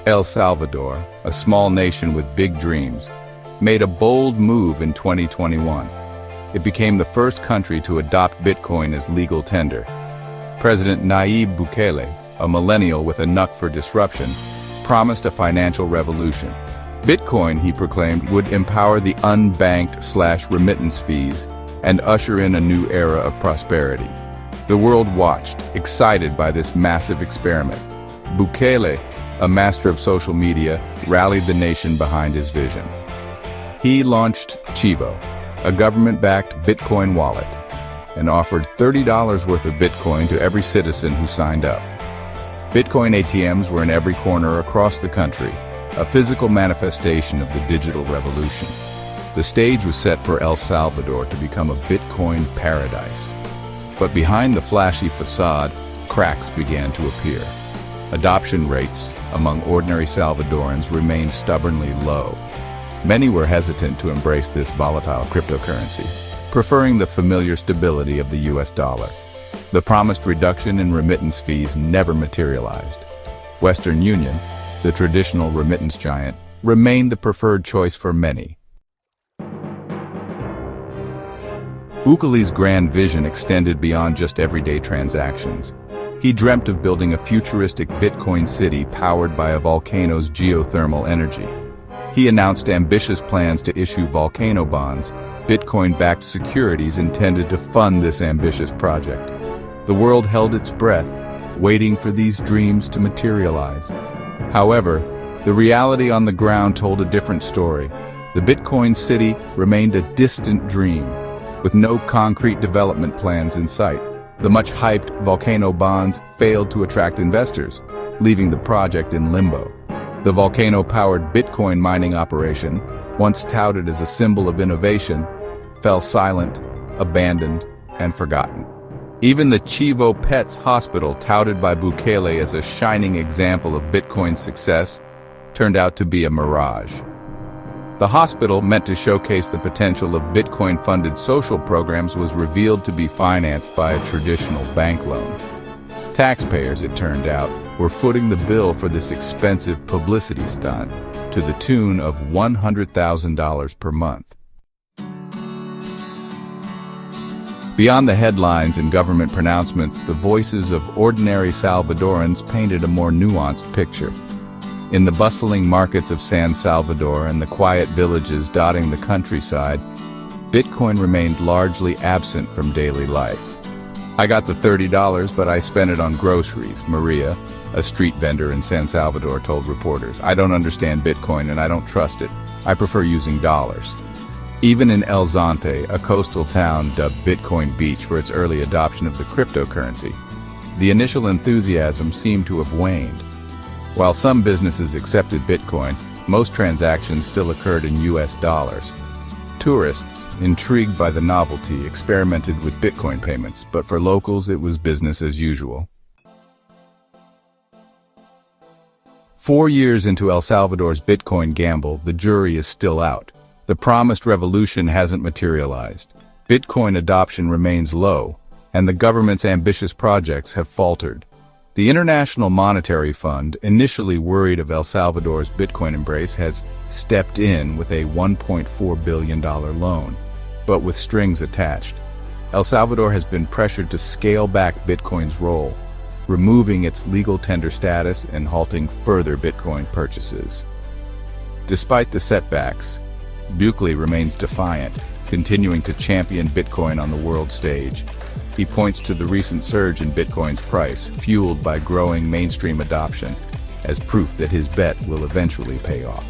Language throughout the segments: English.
El Salvador, a small nation with big dreams, made a bold move in 2021. It became the first country to adopt Bitcoin as legal tender. President Nayib Bukele, a millennial with a knack for disruption, promised a financial revolution. Bitcoin, he proclaimed, would empower the unbanked/remittance fees and usher in a new era of prosperity. The world watched, excited by this massive experiment. Bukele, a master of social media, rallied the nation behind his vision. He launched Chivo, a government-backed Bitcoin wallet, and offered $30 worth of Bitcoin to every citizen who signed up. Bitcoin ATMs were in every corner across the country, a physical manifestation of the digital revolution. The stage was set for El Salvador to become a Bitcoin paradise. But behind the flashy facade, cracks began to appear. Adoption rates among ordinary Salvadorans remained stubbornly low. Many were hesitant to embrace this volatile cryptocurrency, preferring the familiar stability of the US dollar. The promised reduction in remittance fees never materialized. Western Union, the traditional remittance giant, remained the preferred choice for many. Bukele's grand vision extended beyond just everyday transactions. He dreamt of building a futuristic Bitcoin city powered by a volcano's geothermal energy. He announced ambitious plans to issue volcano bonds, Bitcoin-backed securities intended to fund this ambitious project. The world held its breath, waiting for these dreams to materialize. However, the reality on the ground told a different story. The Bitcoin city remained a distant dream, with no concrete development plans in sight. The much-hyped volcano bonds failed to attract investors, leaving the project in limbo. The volcano-powered Bitcoin mining operation, once touted as a symbol of innovation, fell silent, abandoned, and forgotten. Even the Chivo Pets Hospital, touted by Bukele as a shining example of Bitcoin's success, turned out to be a mirage. The hospital, meant to showcase the potential of Bitcoin-funded social programs, was revealed to be financed by a traditional bank loan. Taxpayers, it turned out, were footing the bill for this expensive publicity stunt, to the tune of $100,000 per month. Beyond the headlines and government pronouncements, the voices of ordinary Salvadorans painted a more nuanced picture. In the bustling markets of San Salvador and the quiet villages dotting the countryside, Bitcoin remained largely absent from daily life. "I got the $30, but I spent it on groceries," Maria, a street vendor in San Salvador, told reporters. "I don't understand Bitcoin and I don't trust it. I prefer using dollars." Even in El Zonte, a coastal town dubbed Bitcoin Beach for its early adoption of the cryptocurrency, the initial enthusiasm seemed to have waned. While some businesses accepted Bitcoin, most transactions still occurred in US dollars. Tourists, intrigued by the novelty, experimented with Bitcoin payments, but for locals it was business as usual. 4 years into El Salvador's Bitcoin gamble, the jury is still out. The promised revolution hasn't materialized. Bitcoin adoption remains low, and the government's ambitious projects have faltered. The International Monetary Fund, initially worried of El Salvador's Bitcoin embrace, has stepped in with a $1.4 billion loan, but with strings attached. El Salvador has been pressured to scale back Bitcoin's role, removing its legal tender status and halting further Bitcoin purchases. Despite the setbacks, Bukele remains defiant, continuing to champion Bitcoin on the world stage. He points to the recent surge in Bitcoin's price, fueled by growing mainstream adoption, as proof that his bet will eventually pay off.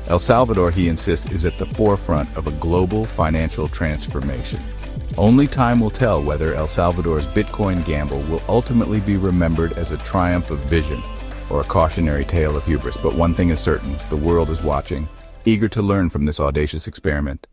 El Salvador, he insists, is at the forefront of a global financial transformation. Only time will tell whether El Salvador's Bitcoin gamble will ultimately be remembered as a triumph of vision or a cautionary tale of hubris. But one thing is certain, the world is watching, eager to learn from this audacious experiment.